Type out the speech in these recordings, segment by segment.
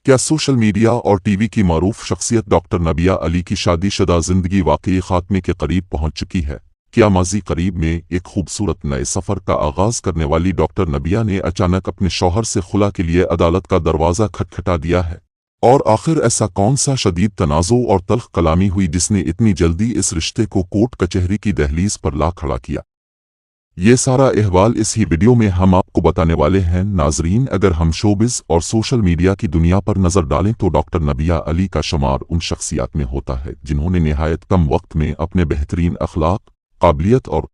क्या social media और TV की मारूफ शख्सियत डॉक्टर नबिया अली की शादीशुदा जिंदगी वाकई खात्मे के करीब पहुंच चुकी है? क्या माजी करीब में एक खूबसूरत नए सफ़र का आगाज करने वाली डॉक्टर नबिया ने अचानक अपने शौहर से खुला के लिए अदालत का दरवाज़ा खटखटा दिया है? और आखिर ऐसा कौन सा शदीद तनाज़ो और तल्ख कलामी हुई जिसने इतनी जल्दी इस रिश्ते को कोर्ट कचहरी की दहलीज पर ला खड़ा किया? ये सारा अहवाल इस ही वीडियो में हम आपको बताने वाले हैं। नाजरीन, अगर हम शोबिज़ और सोशल मीडिया की दुनिया पर नज़र डालें तो डॉक्टर नबिया अली का शुमार उन शख्सियात में होता है जिन्होंने निहायत कम वक्त में अपने बेहतरीन अखलाक, काबिलियत और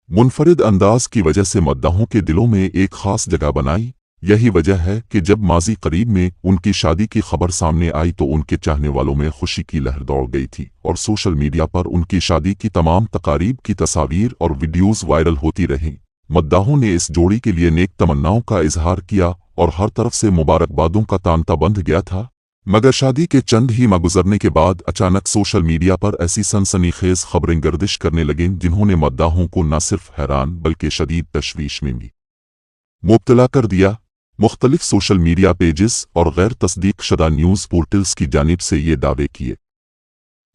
मुनफरिद अंदाज की वजह से मद्दाहों के दिलों में एक ख़ास जगह बनाई। यही वजह है कि जब माजी करीब में उनकी शादी की खबर सामने आई तो उनके चाहने वालों में खुशी की लहर दौड़ गई थी और सोशल मीडिया पर उनकी शादी की तमाम तकारीब की तस्वीर और वीडियोज़ वायरल होती रहीं। मद्दाहों ने इस जोड़ी के लिए नेक तमन्नाओं का इजहार किया और हर तरफ से मुबारकबादों का तांता बंध गया था। मगर शादी के चंद ही माह गुजरने के बाद अचानक सोशल मीडिया पर ऐसी सनसनीखेज खबरें गर्दिश करने लगीं जिन्होंने मद्दाहों को न सिर्फ हैरान बल्कि शदीद तशवीश में भी मुब्तला कर दिया। मुख्तलिफ सोशल मीडिया पेजेस और गैर तस्दीक शुदा न्यूज़ पोर्टल्स की जानिब से ये दावे किए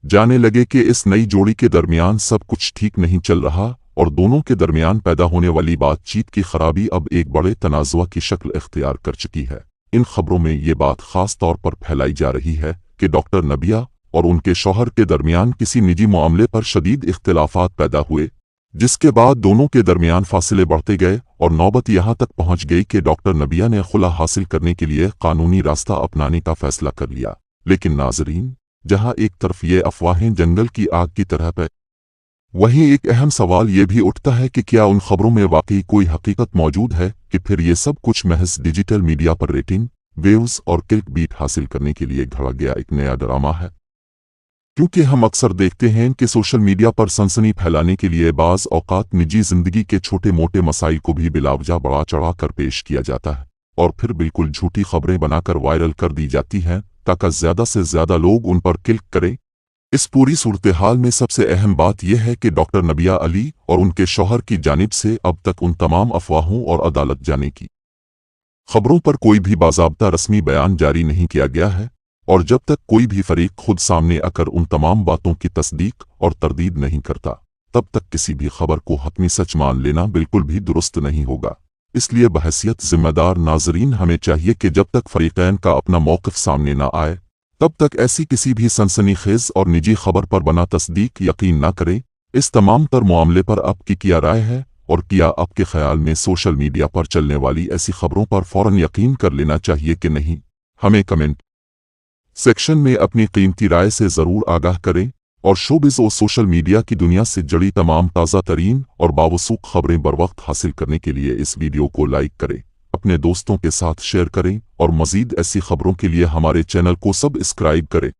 जाने लगे कि इस नई जोड़ी के दरमियान सब कुछ ठीक नहीं चल रहा और दोनों के दरमियान पैदा होने वाली बातचीत की खराबी अब एक बड़े तनाज़ुआ की शक्ल इख्तियार कर चुकी है। इन खबरों में ये बात ख़ास तौर पर फैलाई जा रही है कि डॉक्टर नबिया और उनके शौहर के दरमियान किसी निजी मामले पर शदीद इख्तिलाफात पैदा हुए, जिसके बाद दोनों के दरमियान फासले बढ़ते गए और नौबत यहाँ तक पहुँच गई कि डॉक्टर नबिया ने खुला हासिल करने के लिए कानूनी रास्ता अपनाने का फैसला कर लिया। लेकिन नाजरीन, जहाँ एक तरफ ये अफवाहें जंगल की आग की तरह पे, वहीं एक अहम सवाल ये भी उठता है कि क्या उन खबरों में वाकई कोई हकीकत मौजूद है कि फिर ये सब कुछ महज डिजिटल मीडिया पर रेटिंग, व्यूज और क्लिक बीट हासिल करने के लिए घड़ा गया एक नया ड्रामा है? क्योंकि हम अक्सर देखते हैं कि सोशल मीडिया पर सनसनी फैलाने के लिए बाज़ औक़ात निजी ज़िंदगी के छोटे मोटे मसाइल को भी बिलावजा बढ़ा चढ़ा कर पेश किया जाता है और फिर बिल्कुल झूठी खबरें बनाकर वायरल कर दी जाती हैं ताकि ज़्यादा से ज़्यादा लोग उन पर क्लिक करें। इस पूरी सूरत हाल में सबसे अहम बात यह है कि डॉक्टर नबिया अली और उनके शौहर की जानिब से अब तक उन तमाम अफवाहों और अदालत जाने की खबरों पर कोई भी बाज़ाब्ता रस्मी बयान जारी नहीं किया गया है और जब तक कोई भी फरीक खुद सामने आकर उन तमाम बातों की तस्दीक और तरदीद नहीं करता तब तक किसी भी खबर को हतमी सच मान लेना बिल्कुल भी दुरुस्त नहीं होगा। इसलिए बहैसियत जिम्मेदार नाजरीन हमें चाहिए कि जब तक फरीकैन का अपना मौक़िफ़ सामने न आए तब तक ऐसी किसी भी सनसनीखेज और निजी खबर पर बना तस्दीक यकीन न करें। इस तमाम तर मामले पर आपकी क्या राय है और क्या आपके ख्याल में सोशल मीडिया पर चलने वाली ऐसी खबरों पर फ़ौरन यकीन कर लेना चाहिए कि नहीं? हमें कमेंट सेक्शन में अपनी कीमती राय से ज़रूर आगाह करें और शोबिज़ और सोशल मीडिया की दुनिया से जुड़ी तमाम ताज़ा तरीन और बावसूख खबरें बरवक्त हासिल करने के लिए इस वीडियो को लाइक करें, अपने दोस्तों के साथ शेयर करें और मज़ीद ऐसी खबरों के लिए हमारे चैनल को सब्सक्राइब करें।